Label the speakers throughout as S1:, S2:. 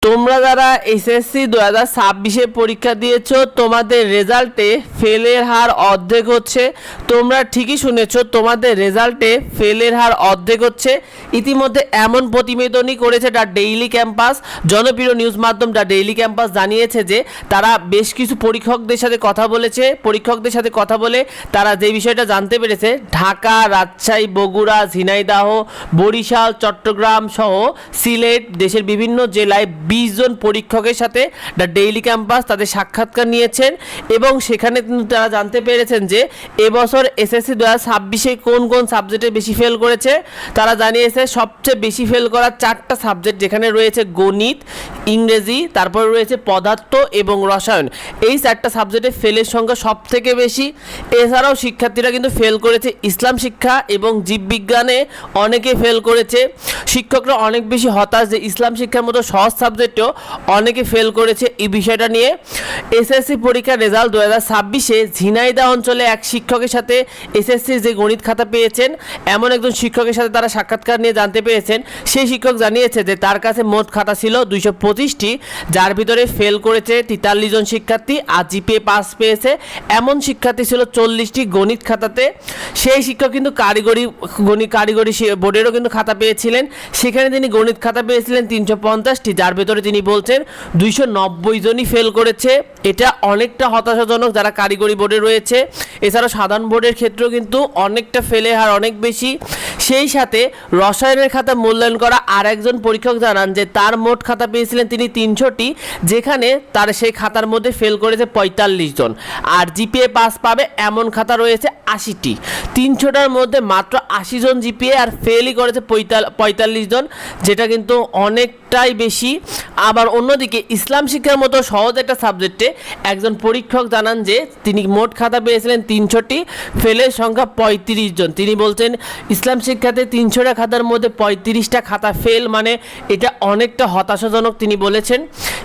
S1: তোমরা যারা এসএসসি 2026 পরীক্ষা দিয়েছো তোমাদের রেজাল্টে ফেলের হার অর্ধেক হচ্ছে। তোমরা ঠিকই শুনেছো, তোমাদের রেজাল্টে ফেলের হার অর্ধেক হচ্ছে। ইতিমধ্যে এমন প্রতিবেদনই করেছে দ্য ডেইলি ক্যাম্পাস, জনপ্রিয় নিউজ মাধ্যম দ্য ডেইলি ক্যাম্পাস জানিয়েছে যে তারা বেশ কিছু পরীক্ষকদের সাথে কথা বলে তারা যে বিষয়টা জানতে পেরেছে, ঢাকা, রাজশাহী, বগুড়া, ঝিনাইদহ, বরিশাল, চট্টগ্রাম সহ সিলেট দেশের বিভিন্ন জেলায় 20 জন পরীক্ষকের সাথে দ্য ডেইলি ক্যাম্পাস তাদের সাক্ষাৎকার নিয়েছেন এবং সেখানে কিন্তু তারা জানতে পেরেছেন যে এবছর এসএসসি 2026 কোন কোন সাবজেক্টে বেশি ফেল করেছে। তারা জানিয়েছে সবচেয়ে বেশি ফেল করা 4টা সাবজেক্ট, যেখানে রয়েছে গণিত, ইংরেজি, তারপরে রয়েছে পদার্থ এবং রসায়ন। এই 4টা সাবজেক্টে ফেলের সংখ্যা সব থেকে বেশি। এছাড়াও শিক্ষার্থীরা কিন্তু ফেল করেছে ইসলাম শিক্ষা এবং জীববিজ্ঞানে অনেকে ফেল করেছে। শিক্ষকরা অনেক বেশি হতাশ যে ইসলাম শিক্ষার মতো সহজ সাবজেক্টেও অনেকে ফেল করেছে। এই বিষয়টা নিয়ে এসএসসি পরীক্ষার রেজাল্ট 2026-এ ঝিনাইদহ অঞ্চলে এক শিক্ষকের সাথে এসএসসির যে গণিত খাতা পেয়েছেন এমন একজন শিক্ষকের সাথে তারা সাক্ষাৎকার নিয়ে জানতে পেরেছেন। সেই শিক্ষক জানিয়েছে যে তার কাছে মোট খাতা ছিল 225টি, যার ভিতরে ফেল করেছে 43 জন শিক্ষার্থী আর জিপিএ পাস পেয়েছে এমন শিক্ষার্থী ছিল 40টি গণিত খাতাতে। সেই শিক্ষক কিন্তু কারিগরি বোর্ডেরও কিন্তু খাতা পেয়েছিলেন, সেখানে তিনি গণিত খাতা পেয়েছিলেন 350টি, যার ভেতরে তিনি বলছেন 290 জনই ফেল করেছে। এটা অনেকটা হতাশাজনক যারা কারিগরি বোর্ডে রয়েছে। এছাড়াও সাধারণ বোর্ডের ক্ষেত্রেও কিন্তু অনেকটা ফেলের হার অনেক বেশি। সেই সাথে রসায়নের খাতা মূল্যায়ন করা আর একজন পরীক্ষক জানান যে তার মোট খাতা পেয়েছিলেন তিনি 300টি, যেখানে তার সেই খাতার মধ্যে ফেল করেছে 45 জন, আর জিপিএ পাস পাবে এমন খাতা রয়েছে 80টি। 300টার মধ্যে মাত্র 80 জন জিপিএ আর ফেলই করেছে 45 জন, যেটা কিন্তু অনেকটাই বেশি। আবার অন্যদিকে ইসলাম শিক্ষার মতো সহজ একটা সাবজেক্টে একজন পরীক্ষক জানান যে তিনি মোট খাতা পেয়েছিলেন 300টি, ফেলের সংখ্যা 35 জন। তিনি বলছেন ইসলাম শিক্ষাতে 300টা খাতার মধ্যে 35টা খাতা ফেল, মানে এটা অনেকটা হতাশাজনক তিনি বলেছেন।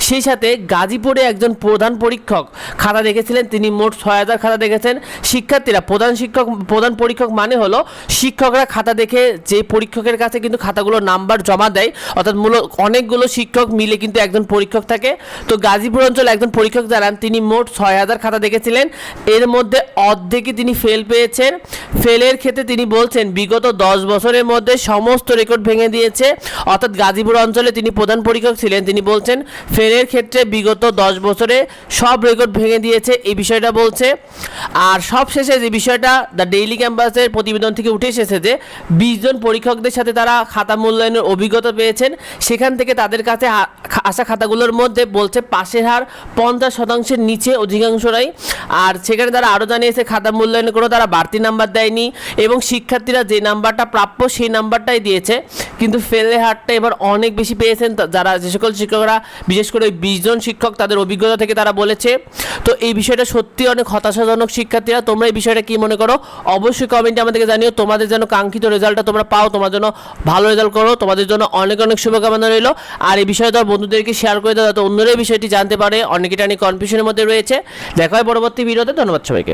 S1: সেই সাথে গাজীপুরে একজন প্রধান পরীক্ষক খাতা দেখেছিলেন, তিনি মোট 6000 খাতা দেখেছেন। শিক্ষার্থীরা প্রধান পরীক্ষক মানে হলো শিক্ষকরা খাতা দেখে যে পরীক্ষকের কাছে কিন্তু খাতাগুলো নাম্বার জমা দেয়, অর্থাৎ মূলত অনেকগুলো শিক্ষক মিলে কিন্তু একজন পরীক্ষক থাকে। তো গাজীপুর অঞ্চলে একজন পরীক্ষক জানান তিনি মোট 6000 খাতা দেখেছিলেন, এর মধ্যে অর্ধেকই তিনি ফেল পেয়েছেন। ফেলের ক্ষেত্রে তিনি বলছেন বিগত 10 বছরের মধ্যে সমস্ত রেকর্ড ভেঙে দিয়েছে, অর্থাৎ গাজীপুর অঞ্চলে তিনি প্রধান পরীক্ষক ছিলেন। তিনি বলছেন ফেলের ক্ষেত্রে বিগত 10 বছরে সব রেকর্ড ভেঙে দিয়েছে, এই বিষয়টা বলছে। আর সবশেষে যে বিষয়টা দ্য ডেইলি ক্যাম্পাসের প্রতিবেদন থেকে উঠে এসেছে যে 20 জন পরীক্ষকদের সাথে তারা খাতা মূল্যায়নের অভিজ্ঞতা পেয়েছেন, সেখান থেকে তাদের কাছে আসা খাতাগুলোর মধ্যে বলছে পাশের হার 50%-এর নিচে অধিকাংশরাই। আর সেখানে তারা আরও জানিয়েছে খাতা মূল্যায়নে কোনো তারা বাড়তি নাম্বার দেয়নি এবং শিক্ষার্থীরা যে নাম্বারটা প্রাপ্য সেই নাম্বারটাই দিয়েছে, কিন্তু ফেলের হারটা এবার অনেক বেশি পেয়েছেন যে সকল শিক্ষকরা, বিশেষ করে 20 জন শিক্ষক তাদের অভিজ্ঞতা থেকে তারা বলেছে। তো এই বিষয়টা সত্যি অনেক হতাশাজনক। শিক্ষার্থীরা তোমরা এই বিষয়টা কী মনে করো অবশ্যই কমেন্টে আমাদেরকে জানিও। তোমাদের যেন কাঙ্ক্ষিত রেজাল্টটা তোমরা পাও, তোমার জন্য ভালো রেজাল্ট করো, তোমাদের জন্য অনেক অনেক শুভকামনা রইল। আর এই বিষয়ে তোমার বন্ধুদেরকে শেয়ার করে দাও যাতে অন্যরা এই বিষয়টি জানতে পারে, অনেকে এটা নিয়ে কনফিউশনের মধ্যে রয়েছে। দেখা হয় পরবর্তী ভিডিওতে। ধন্যবাদ সবাইকে।